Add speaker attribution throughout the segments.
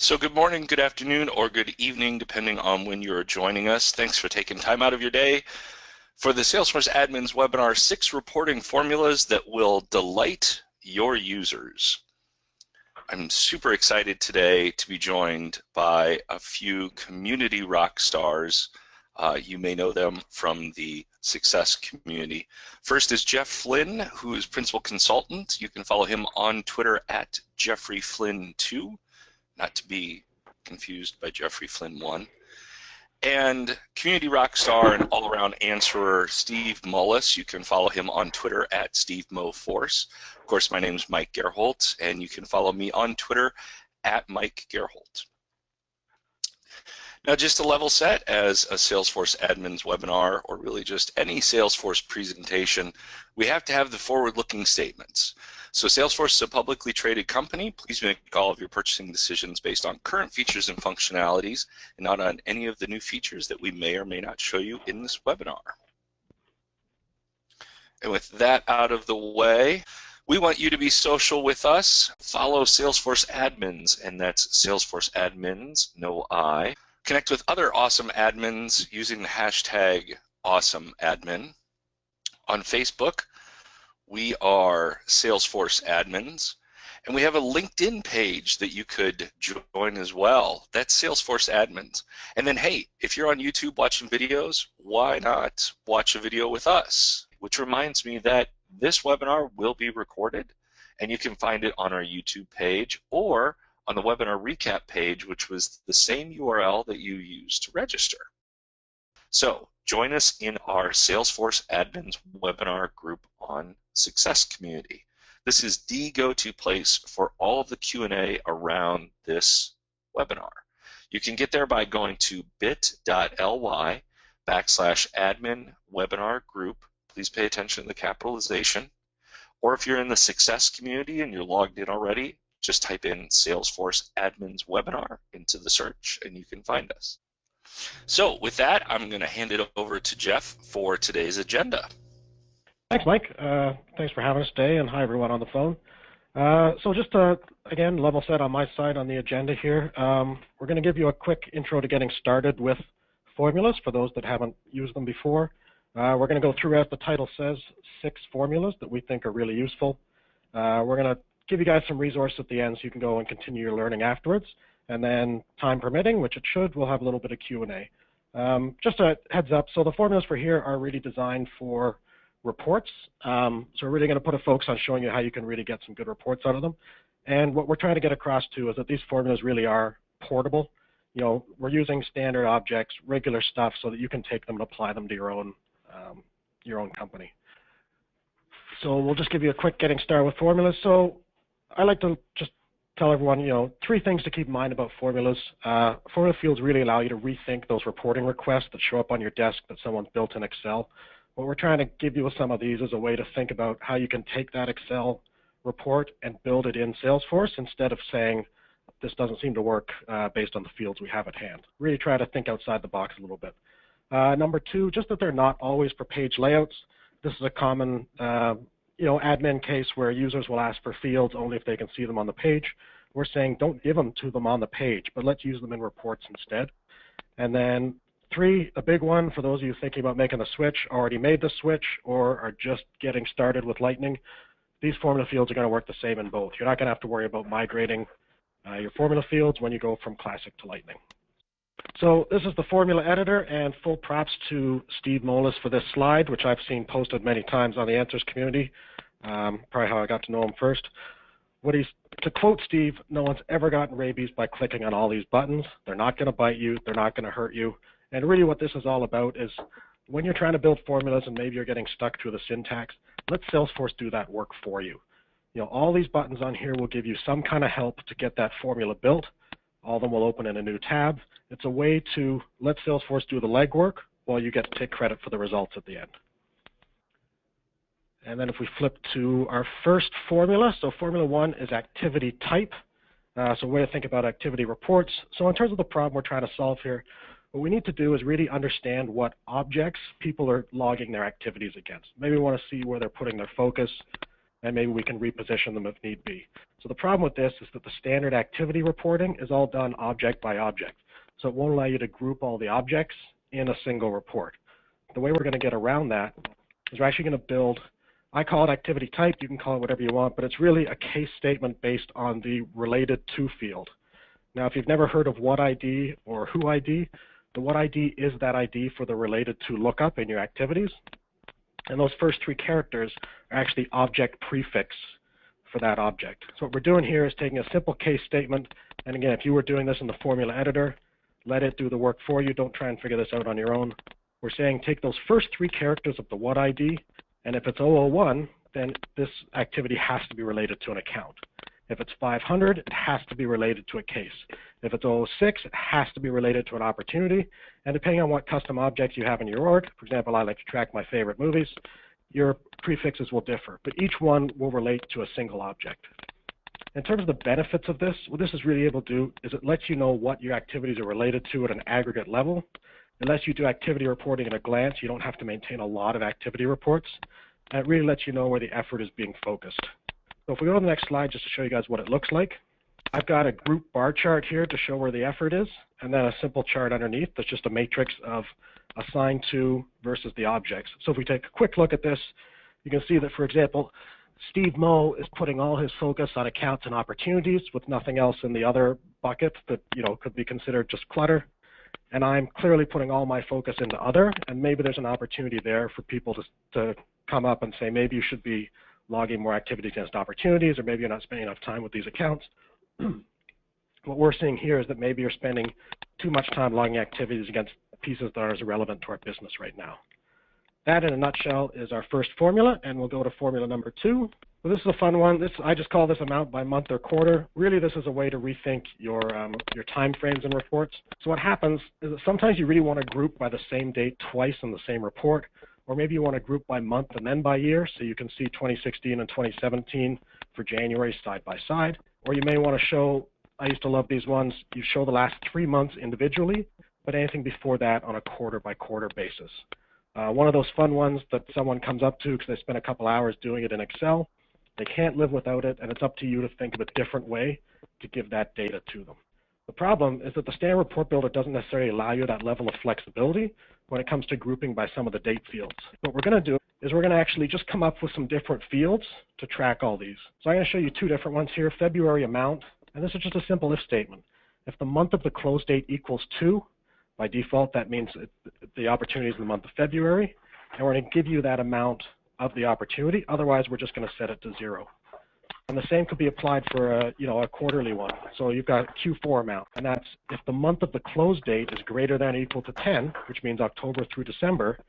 Speaker 1: So good morning, good afternoon, or good evening, depending on when you're joining us. Thanks for taking time out of your day for the Salesforce Admins webinar, 6 reporting formulas that will delight your users. I'm super excited today to be joined by a few community rock stars. You may know them from the success community. First is Jeff Flynn, who is principal consultant. You can follow him on Twitter at JeffreyFlynn2. Not to be confused by Jeffrey Flynn 1. And community rock star and all-around answerer Steve Mullis. You can follow him on Twitter at SteveMoForce. Of course, my name is Mike Gerholt, and you can follow me on Twitter at Mike Gerholt. Now, just to level set, as a Salesforce Admins webinar, or really just any Salesforce presentation, we have to have the forward-looking statements. So Salesforce is a publicly traded company. Please make all of your purchasing decisions based on current features and functionalities, and not on any of the new features that we may or may not show you in this webinar. And with that out of the way, we want you to be social with us. Follow Salesforce Admins, and that's Salesforce Admins, no I. Connect with other awesome admins using the hashtag AwesomeAdmin. On Facebook, we are Salesforce Admins, and we have a LinkedIn page that you could join as well. That's Salesforce Admins. And then, hey, if you're on YouTube watching videos, why not watch a video with us? Which reminds me that this webinar will be recorded, and you can find it on our YouTube page or on the webinar recap page, which was the same URL that you used to register. So join us in our Salesforce Admins webinar group on Success Community. This is the go-to place for all of the Q&A around this webinar. You can get there by going to bit.ly/admin webinar group. Please pay attention to the capitalization. Or if you're in the Success Community and you're logged in already, just type in Salesforce Admins Webinar into the search and you can find us. So with that, I'm going to hand it over to Jeff for today's agenda.
Speaker 2: Thanks, Mike. Thanks for having us today, and hi everyone on the phone. So just again, level set on my side on the agenda here. We're going to give you a quick intro to getting started with formulas for those that haven't used them before. We're going to go through, as the title says, 6 formulas that we think are really useful. We're going to give you guys some resources at the end so you can go and continue your learning afterwards. And then, time permitting, which it should, we'll have a little bit of Q&A. Just a heads up, so the formulas for here are really designed for reports. So we're really going to put a focus on showing you how you can really get some good reports out of them. And what we're trying to get across to is that these formulas really are portable. You know, we're using standard objects, regular stuff, so that you can take them and apply them to your own company. So we'll just give you a quick getting started with formulas. So I like to just tell everyone, 3 things to keep in mind about formulas. Formula fields really allow you to rethink those reporting requests that show up on your desk that someone's built in Excel. What we're trying to give you with some of these is a way to think about how you can take that Excel report and build it in Salesforce instead of saying, this doesn't seem to work based on the fields we have at hand. Really try to think outside the box a little bit. Number 2, just that they're not always for page layouts. This is a common admin case where users will ask for fields only if they can see them on the page. We're saying don't give them to them on the page, but let's use them in reports instead. And then 3, a big one for those of you thinking about making the switch, already made the switch, or are just getting started with Lightning. These formula fields are going to work the same in both. You're not going to have to worry about migrating your formula fields when you go from Classic to Lightning. So this is the formula editor, and full props to Steve Mullis for this slide, which I've seen posted many times on the Answers community. Probably how I got to know him first. To quote Steve, no one's ever gotten rabies by clicking on all these buttons. They're not going to bite you. They're not going to hurt you. And really what this is all about is when you're trying to build formulas and maybe you're getting stuck through the syntax, let Salesforce do that work for you. All these buttons on here will give you some kind of help to get that formula built. All of them will open in a new tab. It's a way to let Salesforce do the legwork while you get to take credit for the results at the end. And then if we flip to our first formula, so formula 1 is activity type. So a way to think about activity reports. So in terms of the problem we're trying to solve here, what we need to do is really understand what objects people are logging their activities against. Maybe we want to see where they're putting their focus. and maybe we can reposition them if need be. So the problem with this is that the standard activity reporting is all done object by object. So it won't allow you to group all the objects in a single report. The way we're going to get around that is we're actually going to build, I call it activity type, you can call it whatever you want, but it's really a case statement based on the related to field. Now, if you've never heard of what ID or who ID, the what ID is that ID for the related to lookup in your activities. And those first three characters are actually object prefix for that object. So what we're doing here is taking a simple case statement, and again, if you were doing this in the formula editor, let it do the work for you. Don't try and figure this out on your own. We're saying take those first three characters of the what ID, and if it's 001, then this activity has to be related to an account. If it's 500, it has to be related to a case. If it's 006, it has to be related to an opportunity. And depending on what custom objects you have in your org, for example, I like to track my favorite movies, your prefixes will differ, but each one will relate to a single object. In terms of the benefits of this, what this is really able to do is it lets you know what your activities are related to at an aggregate level. It lets you do activity reporting at a glance. You don't have to maintain a lot of activity reports. And it really lets you know where the effort is being focused. So if we go to the next slide just to show you guys what it looks like, I've got a group bar chart here to show where the effort is, and then a simple chart underneath that's just a matrix of assigned to versus the objects. So if we take a quick look at this, you can see that, for example, Steve Moe is putting all his focus on accounts and opportunities with nothing else in the other bucket that could be considered just clutter. And I'm clearly putting all my focus into other, and maybe there's an opportunity there for people to come up and say maybe you should be logging more activities against opportunities, or maybe you're not spending enough time with these accounts. What we're seeing here is that maybe you're spending too much time logging activities against pieces that are as relevant to our business right now. That, in a nutshell, is our first formula, and we'll go to formula number 2. So this is a fun one. I just call this amount by month or quarter. Really, this is a way to rethink your time frames and reports. So what happens is that sometimes you really want to group by the same date twice in the same report, or maybe you want to group by month and then by year, so you can see 2016 and 2017 for January side by side. Or you may want to show, I used to love these ones, you show the last 3 months individually, but anything before that on a quarter by quarter basis. One of those fun ones that someone comes up to because they spent a couple hours doing it in Excel, they can't live without it, and it's up to you to think of a different way to give that data to them. The problem is that the standard report builder doesn't necessarily allow you that level of flexibility when it comes to grouping by some of the date fields. What we're going to do is we're going to actually just come up with some different fields to track all these. So I'm going to show you 2 different ones here, February amount, and this is just a simple if statement. If the month of the close date equals 2, by default that means the opportunity is in the month of February, and we're going to give you that amount of the opportunity. Otherwise, we're just going to set it to 0. And the same could be applied for a quarterly one. So you've got Q4 amount, and that's if the month of the close date is greater than or equal to 10, which means October through December,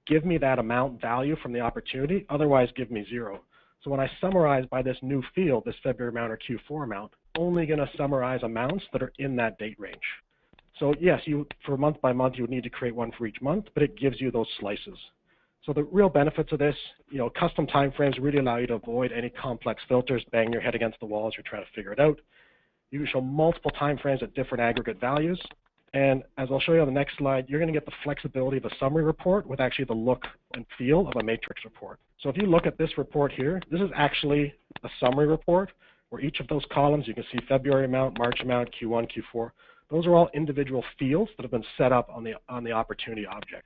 Speaker 2: give me that amount value from the opportunity. Otherwise, give me 0. So when I summarize by this new field, this February amount or Q4 amount, only going to summarize amounts that are in that date range. So yes, for month by month, you would need to create one for each month, but it gives you those slices. So the real benefits of this, custom timeframes really allow you to avoid any complex filters, bang your head against the wall as you're trying to figure it out. You can show multiple timeframes at different aggregate values. And as I'll show you on the next slide, you're going to get the flexibility of a summary report with actually the look and feel of a matrix report. So if you look at this report here, this is actually a summary report where each of those columns, you can see February amount, March amount, Q1, Q4. Those are all individual fields that have been set up on the opportunity object.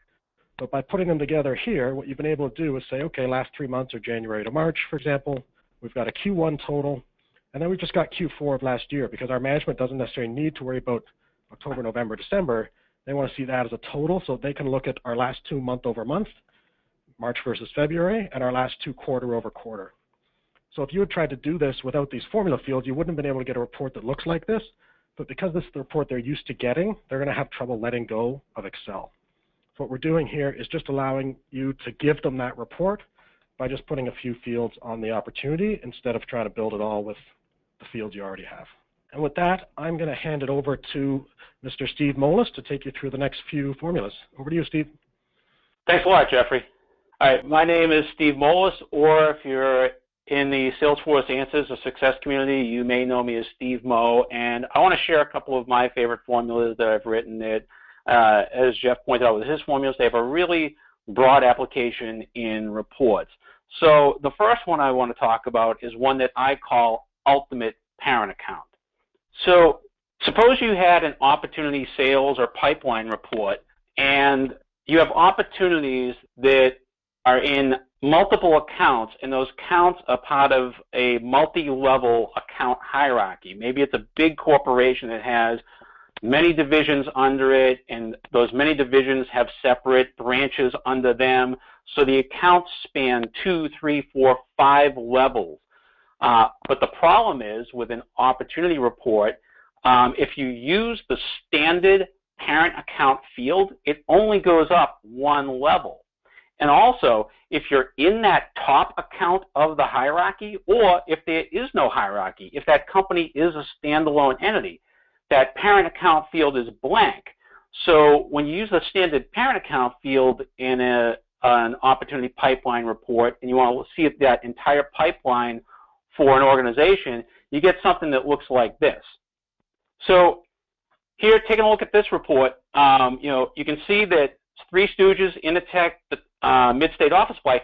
Speaker 2: But by putting them together here, what you've been able to do is say, okay, last 3 months are January to March, for example. We've got a Q1 total, and then we've just got Q4 of last year because our management doesn't necessarily need to worry about October, November, December. They want to see that as a total, so they can look at our last 2 month over month, March versus February, and our last 2 quarter over quarter. So if you had tried to do this without these formula fields, you wouldn't have been able to get a report that looks like this. But because this is the report they're used to getting, they're going to have trouble letting go of Excel. So what we're doing here is just allowing you to give them that report by just putting a few fields on the opportunity instead of trying to build it all with the fields you already have. And with that, I'm going to hand it over to Mr. Steve Moelis to take you through the next few formulas. Over to you, Steve.
Speaker 3: Thanks a lot, Jeffrey. All right, my name is Steve Moelis, or if you're in the Salesforce Answers or Success community, you may know me as Steve Moe, and I want to share a couple of my favorite formulas that I've written that, as Jeff pointed out with his formulas, they have a really broad application in reports. So the first one I want to talk about is one that I call ultimate parent account. So suppose you had an opportunity sales or pipeline report, and you have opportunities that are in multiple accounts, and those accounts are part of a multi-level account hierarchy. Maybe it's a big corporation that has many divisions under it, and those many divisions have separate branches under them. So the accounts span 2, 3, 4, 5 levels. But the problem is with an opportunity report, if you use the standard parent account field, it only goes up 1 level. And also, if you're in that top account of the hierarchy, or if there is no hierarchy, if that company is a standalone entity, that parent account field is blank. So when you use the standard parent account field in an opportunity pipeline report, and you want to see that entire pipeline for an organization, you get something that looks like this. So here, taking a look at this report, you can see that Three Stooges, Initech, Mid-State Office Supply,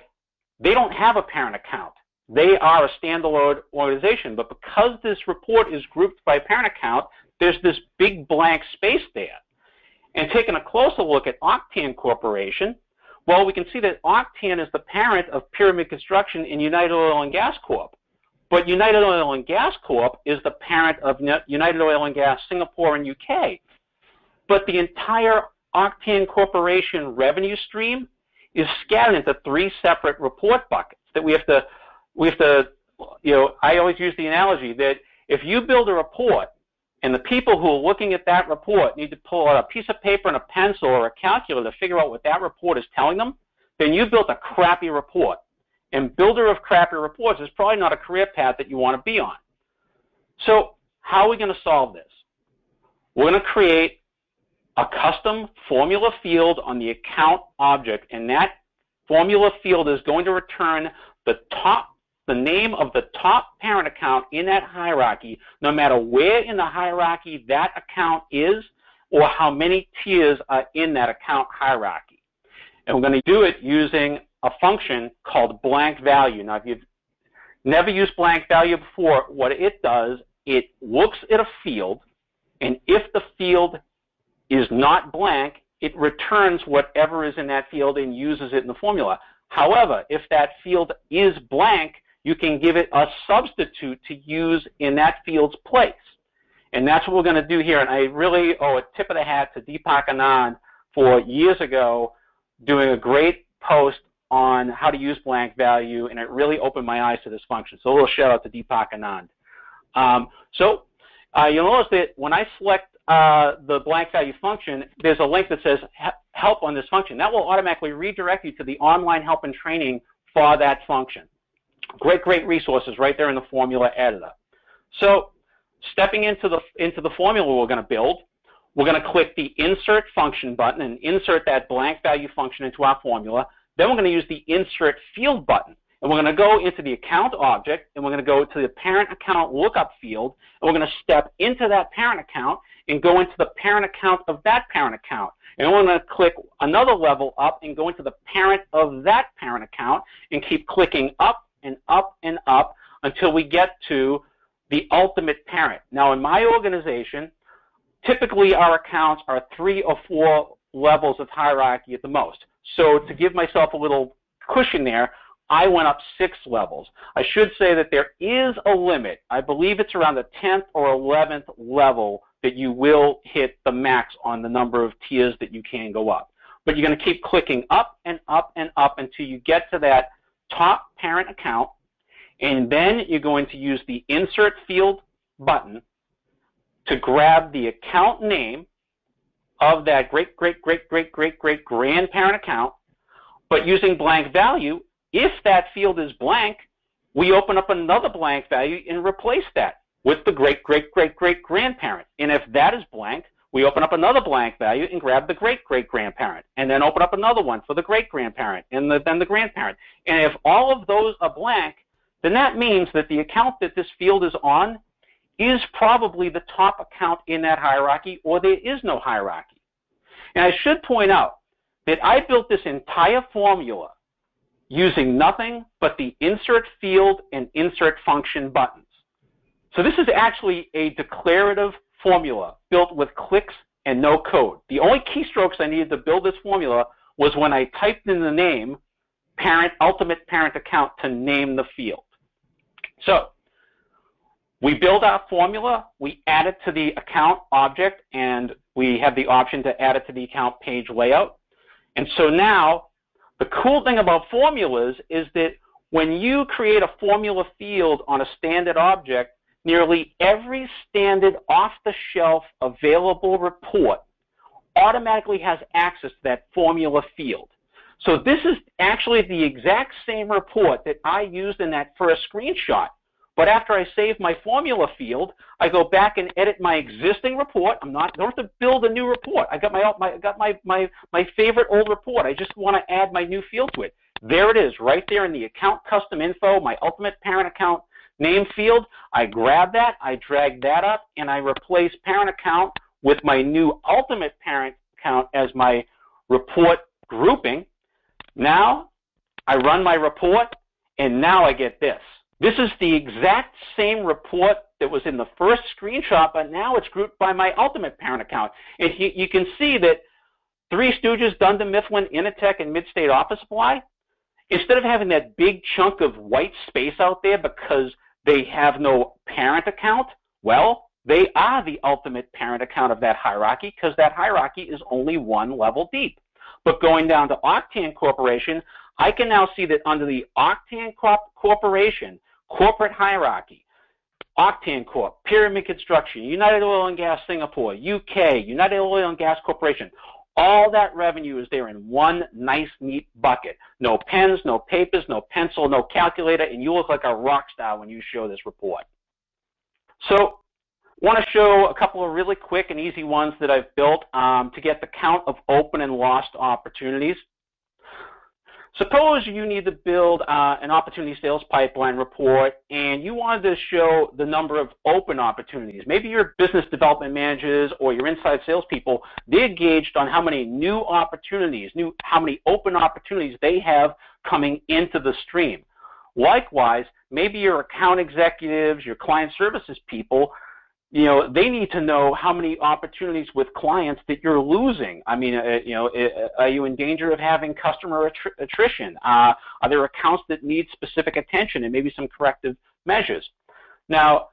Speaker 3: they don't have a parent account. They are a standalone organization, but because this report is grouped by parent account, there's this big blank space there. And taking a closer look at Octane Corporation, well, we can see that Octane is the parent of Pyramid Construction and United Oil and Gas Corp. But United Oil and Gas Corp is the parent of United Oil and Gas Singapore and UK. But the entire Octane Corporation revenue stream is scattered into 3 separate report buckets that we have to, I always use the analogy that if you build a report and the people who are looking at that report need to pull out a piece of paper and a pencil or a calculator to figure out what that report is telling them, then you built a crappy report. And builder of crappy reports is probably not a career path that you want to be on. So how are we going to solve this? We're going to create a custom formula field on the account object, and that formula field is going to return the name of the top parent account in that hierarchy, no matter where in the hierarchy that account is or how many tiers are in that account hierarchy. And we're going to do it using a function called blank value. Now, if you've never used blank value before, what it does, it looks at a field, and if the field is not blank, it returns whatever is in that field and uses it in the formula. However, if that field is blank, you can give it a substitute to use in that field's place. And that's what we're going to do here. And I really owe a tip of the hat to Deepak Anand for years ago doing a great post on how to use blank value, and it really opened my eyes to this function. So a little shout out to Deepak Anand. You'll notice that when I select the blank value function, there's a link that says help on this function. That will automatically redirect you to the online help and training for that function. Great resources right there in the formula editor. So stepping into the formula we're going to build, we're going to click the insert function button and insert that blank value function into our formula. Then we're going to use the insert field button. And we're going to go into the account object, and we're going to go to the parent account lookup field, and we're going to step into that parent account and go into the parent account of that parent account. And we're going to click another level up and go into the parent of that parent account and keep clicking up and up and up until we get to the ultimate parent. Now, in my organization, typically our accounts are 3 or 4 levels of hierarchy at the most. So to give myself a little cushion there, I went up 6 levels. I should say that there is a limit. I believe it's around the 10th or 11th level that you will hit the max on the number of tiers that you can go up. But you're going to keep clicking up and up and up until you get to that top parent account, and then you're going to use the insert field button to grab the account name of that great grandparent account, but using blank value. If that field is blank, we open up another blank value and replace that with the great-great-great-great-grandparent. And if that is blank, we open up another blank value and grab the great-great-grandparent, and then open up another one for the great-grandparent, and then the grandparent. And if all of those are blank, then that means that the account that this field is on is probably the top account in that hierarchy, or there is no hierarchy. And I should point out that I built this entire formula using nothing but the insert field and insert function buttons. So this is actually a declarative formula built with clicks and no code. The only keystrokes I needed to build this formula was when I typed in the name ultimate parent account to name the field. So we build our formula, we add it to the account object, and we have the option to add it to the account page layout. And so now, the cool thing about formulas is that when you create a formula field on a standard object, nearly every standard off-the-shelf available report automatically has access to that formula field. So this is actually the exact same report that I used in that first screenshot. But after I save my formula field, I go back and edit my existing report. Don't have to build a new report. I got my favorite old report. I just want to add my new field to it. There it is, right there in the account custom info, my ultimate parent account name field. I grab that, I drag that up, and I replace parent account with my new ultimate parent account as my report grouping. Now I run my report, and now I get this. This is the exact same report that was in the first screenshot, but now it's grouped by my ultimate parent account. And you can see that Three Stooges, Dunder Mifflin, Initech, and Midstate Office Supply, instead of having that big chunk of white space out there because they have no parent account, well, they are the ultimate parent account of that hierarchy because that hierarchy is only one level deep. But going down to Octane Corporation, I can now see that under the Octane Corporation corporate hierarchy, Octane Corp, Pyramid Construction, United Oil and Gas Singapore, UK, United Oil and Gas Corporation, all that revenue is there in one nice, neat bucket. No pens, no papers, no pencil, no calculator, and you look like a rock star when you show this report. So I want to show a couple of really quick and easy ones that I've built to get the count of open and lost opportunities. Suppose you need to build an opportunity sales pipeline report and you wanted to show the number of open opportunities. Maybe your business development managers or your inside salespeople, they're gauged on how many new opportunities, how many open opportunities they have coming into the stream. Likewise, maybe your account executives, your client services people, they need to know how many opportunities with clients that you're losing. I mean, are you in danger of having customer attrition? Are there accounts that need specific attention and maybe some corrective measures? Now,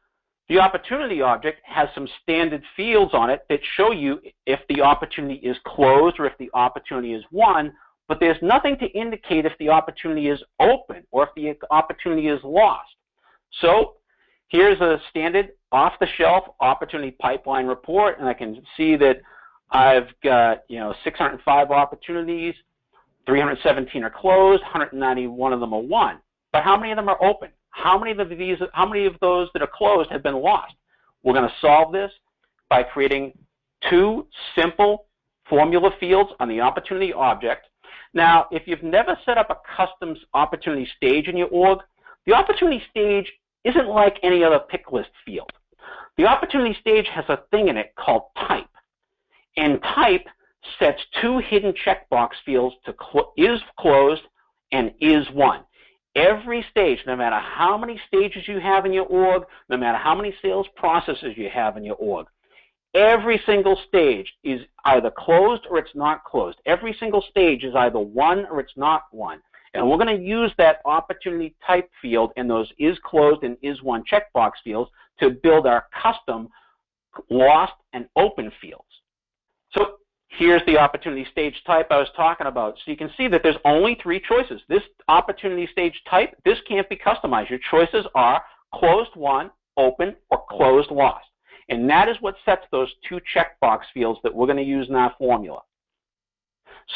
Speaker 3: the opportunity object has some standard fields on it that show you if the opportunity is closed or if the opportunity is won, but there's nothing to indicate if the opportunity is open or if the opportunity is lost. So here's a standard off-the-shelf opportunity pipeline report, and I can see that I've got 605 opportunities, 317 are closed, 191 of them are won. But how many of them are open? How many of those that are closed have been lost? We're going to solve this by creating two simple formula fields on the opportunity object. Now, if you've never set up a custom opportunity stage in your org, the opportunity stage isn't like any other pick list field. The opportunity stage has a thing in it called type. And type sets two hidden checkbox fields to is closed and is won. Every stage, no matter how many stages you have in your org, no matter how many sales processes you have in your org, every single stage is either closed or it's not closed. Every single stage is either won or it's not won. And we're going to use that opportunity type field and those is closed and is won checkbox fields to build our custom lost and open fields. So here's the opportunity stage type I was talking about. So you can see that there's only three choices. This opportunity stage type, this can't be customized. Your choices are closed won, open, or closed lost. And that is what sets those two checkbox fields that we're going to use in our formula.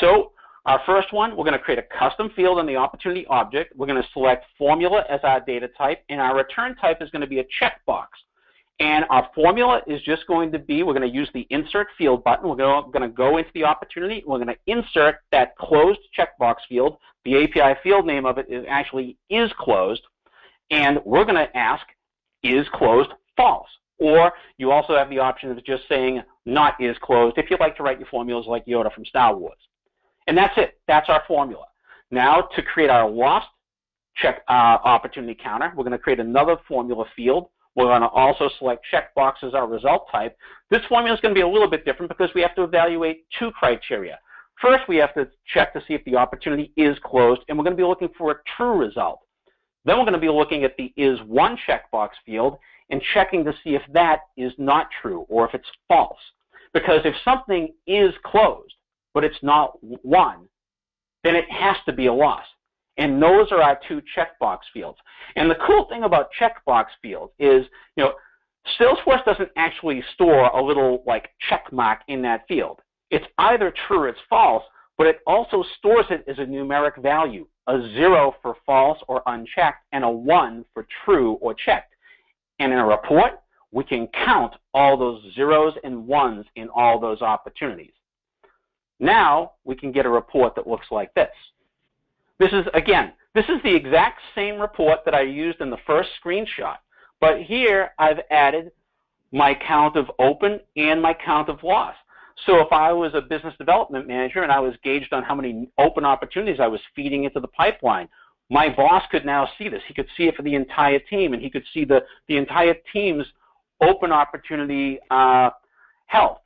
Speaker 3: So our first one, we're going to create a custom field in the opportunity object. We're going to select formula as our data type, and our return type is going to be a checkbox. And our formula is just going to be, we're going to use the insert field button. We're going to go into the opportunity. We're going to insert that closed checkbox field. The API field name of it is actually is closed. And we're going to ask, is closed false? Or you also have the option of just saying not is closed if you'd like to write your formulas like Yoda from Star Wars. And that's it. That's our formula. Now, to create our lost check opportunity counter, we're going to create another formula field. We're going to also select checkbox as our result type. This formula is going to be a little bit different because we have to evaluate two criteria. First, we have to check to see if the opportunity is closed, and we're going to be looking for a true result. Then we're going to be looking at the is one checkbox field and checking to see if that is not true or if it's false. Because if something is closed, but it's not won, then it has to be a loss. And those are our two checkbox fields. And the cool thing about checkbox fields is, Salesforce doesn't actually store a little like check mark in that field. It's either true or it's false, but it also stores it as a numeric value, a 0 for false or unchecked, and a 1 for true or checked. And in a report, we can count all those zeros and ones in all those opportunities. Now we can get a report that looks like this. This is the exact same report that I used in the first screenshot, but here I've added my count of open and my count of loss. So if I was a business development manager and I was gauged on how many open opportunities I was feeding into the pipeline, my boss could now see this. He could see it for the entire team, and he could see the entire team's open opportunity health.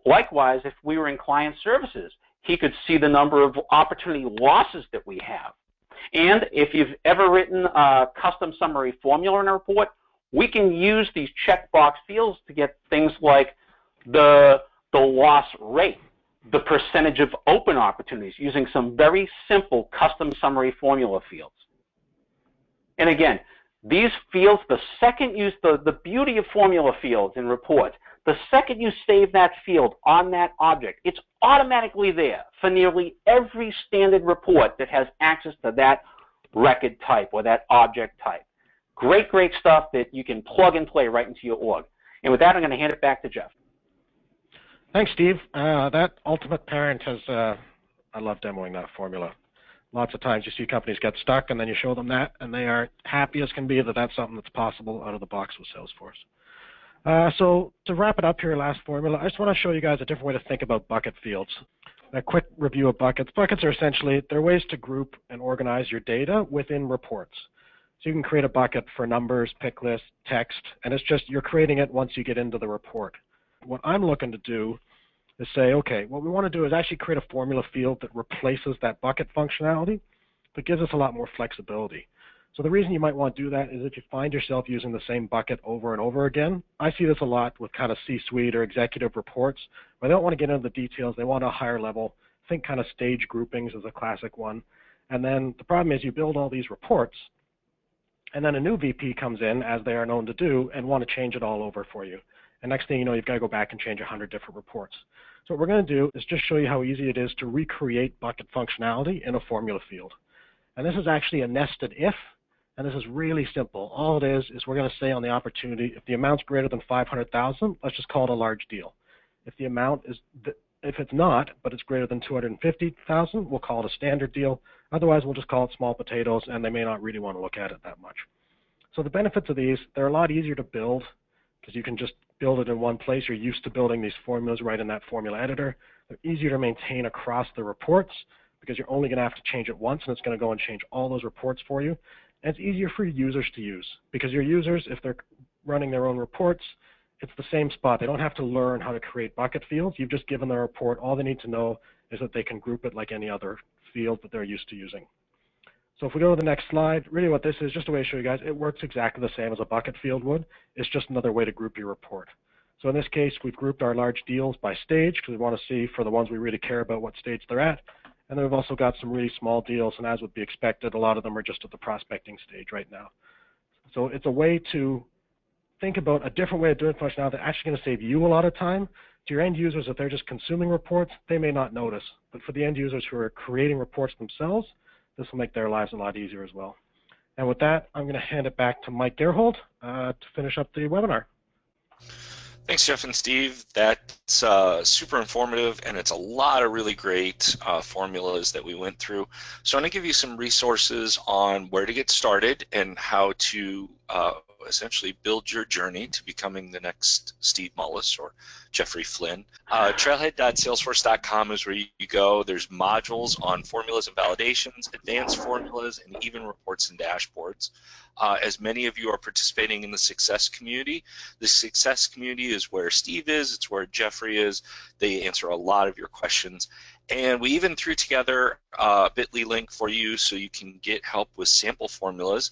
Speaker 3: Likewise, if we were in client services, he could see the number of opportunity losses that we have. And if you've ever written a custom summary formula in a report, we can use these checkbox fields to get things like the loss rate, the percentage of open opportunities, using some very simple custom summary formula fields. And again, these fields, the second you, the beauty of formula fields in reports, the second you save that field on that object, it's automatically there for nearly every standard report that has access to that record type or that object type. Great, great stuff that you can plug and play right into your org. And with that, I'm going to hand it back to Jeff.
Speaker 2: Thanks, Steve. That ultimate parent has, I love demoing that formula. Lots of times you see companies get stuck and then you show them that and they are happy as can be that that's something that's possible out of the box with Salesforce. So to wrap it up here, last formula, I just want to show you guys a different way to think about bucket fields. A quick review of buckets. Buckets are essentially, they're ways to group and organize your data within reports. So you can create a bucket for numbers, pick lists, text, and it's just you're creating it once you get into the report. What I'm looking to do is say, okay, what we want to do is actually create a formula field that replaces that bucket functionality, but gives us a lot more flexibility. So the reason you might want to do that is if you find yourself using the same bucket over and over again. I see this a lot with kind of C-suite or executive reports, where they don't want to get into the details. They want a higher level. Think kind of stage groupings is a classic one. And then the problem is you build all these reports, and then a new VP comes in, as they are known to do, and want to change it all over for you. And next thing you know, you've got to go back and change 100 different reports. So what we're going to do is just show you how easy it is to recreate bucket functionality in a formula field. And this is actually a nested if, and this is really simple. All it is we're going to say on the opportunity, if the amount's greater than 500,000, let's just call it a large deal. If the amount is, if it's not, but it's greater than 250,000, we'll call it a standard deal. Otherwise, we'll just call it small potatoes, and they may not really want to look at it that much. So the benefits of these, they're a lot easier to build because you can just build it in one place. You're used to building these formulas right in that formula editor. They're easier to maintain across the reports because you're only going to have to change it once, and it's going to go and change all those reports for you. And it's easier for your users to use because your users, if they're running their own reports, it's the same spot. They don't have to learn how to create bucket fields. You've just given their report. All they need to know is that they can group it like any other field that they're used to using. So if we go to the next slide, really what this is, just a way to show you guys, it works exactly the same as a bucket field would. It's just another way to group your report. So in this case, we've grouped our large deals by stage because we want to see for the ones we really care about what stage they're at. And then we've also got some really small deals, and as would be expected, a lot of them are just at the prospecting stage right now. So it's a way to think about a different way of doing functionality that's actually going to save you a lot of time. To your end users, if they're just consuming reports, they may not notice. But for the end users who are creating reports themselves, this will make their lives a lot easier as well. And with that, I'm going to hand it back to Mike Gerhold to finish up the webinar.
Speaker 1: Thanks, Jeff and Steve. That's super informative, and it's a lot of really great formulas that we went through. So I'm going to give you some resources on where to get started and how to essentially build your journey to becoming the next Steve Mullis or Jeffrey Flynn. Trailhead.salesforce.com is where you go. There's modules on formulas and validations, advanced formulas, and even reports and dashboards. As many of you are participating in the success community, the success community is where Steve is, it's where Jeffrey is. They answer a lot of your questions. And we even threw together a bit.ly link for you so you can get help with sample formulas,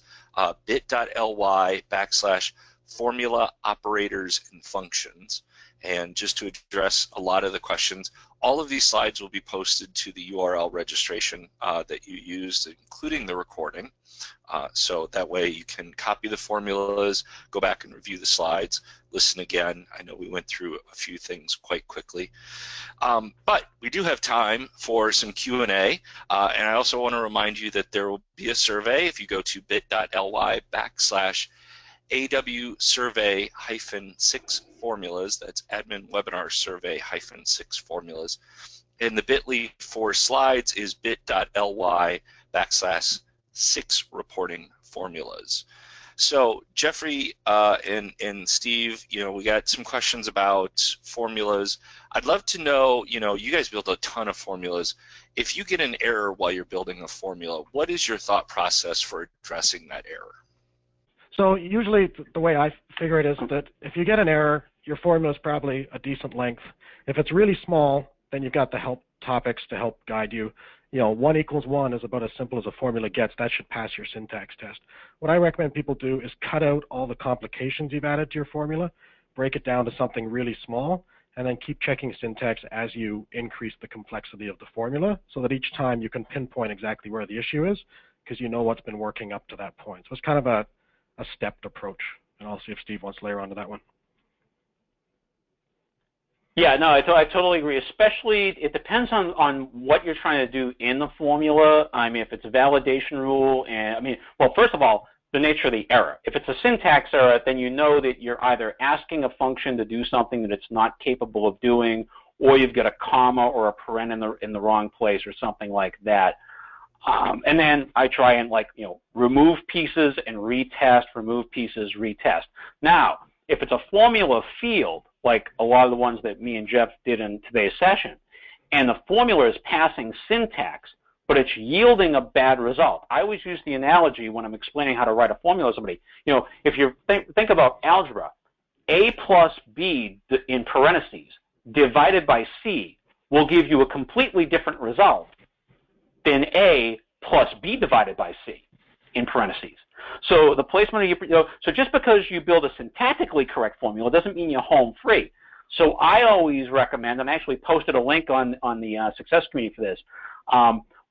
Speaker 1: bit.ly/formula operators and functions. And just to address a lot of the questions, all of these slides will be posted to the URL registration that you used, including the recording. So that way you can copy the formulas, go back and review the slides, listen again. I know we went through a few things quite quickly. But we do have time for some Q&A, and I also want to remind you that there will be a survey if you go to bit.ly/AW survey-6 formulas. That's admin webinar survey-6 formulas. And the bit.ly for slides is bit.ly/6 reporting formulas. So Jeffrey and Steve, we got some questions about formulas. I'd love to know, you guys build a ton of formulas. If you get an error while you're building a formula, what is your thought process for addressing that error?
Speaker 2: So usually the way I figure it is that if you get an error, your formula is probably a decent length. If it's really small, then you've got the help topics to help guide you. 1 = 1 is about as simple as a formula gets. That should pass your syntax test. What I recommend people do is cut out all the complications you've added to your formula, break it down to something really small, and then keep checking syntax as you increase the complexity of the formula so that each time you can pinpoint exactly where the issue is because you know what's been working up to that point. So it's kind of a stepped approach, and I'll see if Steve wants to layer onto that one.
Speaker 3: Yeah, no, I totally agree. Especially, it depends on what you're trying to do in the formula. I mean, if it's a validation rule, well, first of all, the nature of the error. If it's a syntax error, then you know that you're either asking a function to do something that it's not capable of doing, or you've got a comma or a paren in the wrong place or something like that. And then I try and remove pieces and retest, remove pieces, retest. Now, if it's a formula field, like a lot of the ones that me and Jeff did in today's session, and the formula is passing syntax, but it's yielding a bad result. I always use the analogy when I'm explaining how to write a formula to somebody. If you think about algebra, A plus B in parentheses divided by C will give you a completely different result than A plus B divided by C in parentheses. So the placement of so just because you build a syntactically correct formula doesn't mean you're home free. So I always recommend, and I actually posted a link on the success community for this,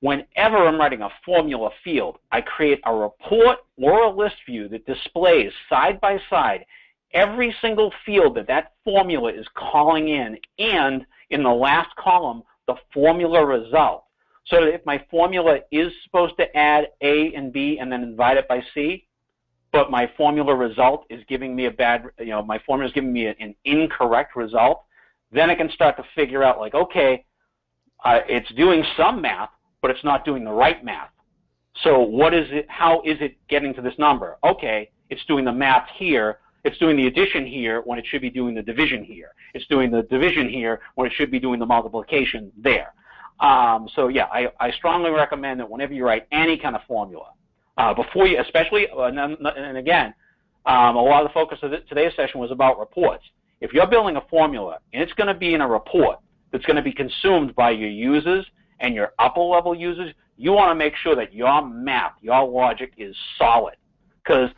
Speaker 3: whenever I'm writing a formula field, I create a report or a list view that displays side by side every single field that formula is calling in, and in the last column, the formula result. So that if my formula is supposed to add A and B and then divide it by C, but my formula result is giving me my formula is giving me an incorrect result, then I can start to figure out, okay, it's doing some math, but it's not doing the right math. So what is it? How is it getting to this number? Okay, it's doing the math here. It's doing the addition here when it should be doing the division here. It's doing the division here when it should be doing the multiplication there. So yeah, I strongly recommend that whenever you write any kind of formula, before you, especially, and again, a lot of the focus of today's session was about reports. If you're building a formula and it's going to be in a report that's going to be consumed by your users and your upper level users, you want to make sure that your math, your logic is solid. Because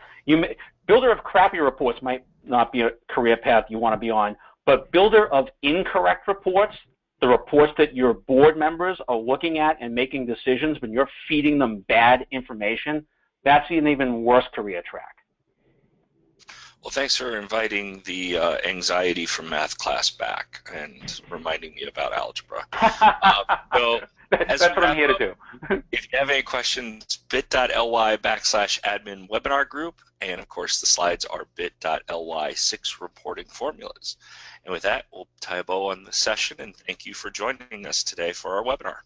Speaker 3: builder of crappy reports might not be a career path you want to be on, but builder of incorrect reports, the reports that your board members are looking at and making decisions when you're feeding them bad information, that's an even worse career track.
Speaker 1: Well, thanks for inviting the anxiety from math class back and reminding me about algebra.
Speaker 3: That's what I'm here to do.
Speaker 1: If you have any questions, bit.ly/admin webinar group, and of course the slides are bit.ly/6 reporting formulas. And with that, we'll tie a bow on the session, and thank you for joining us today for our webinar.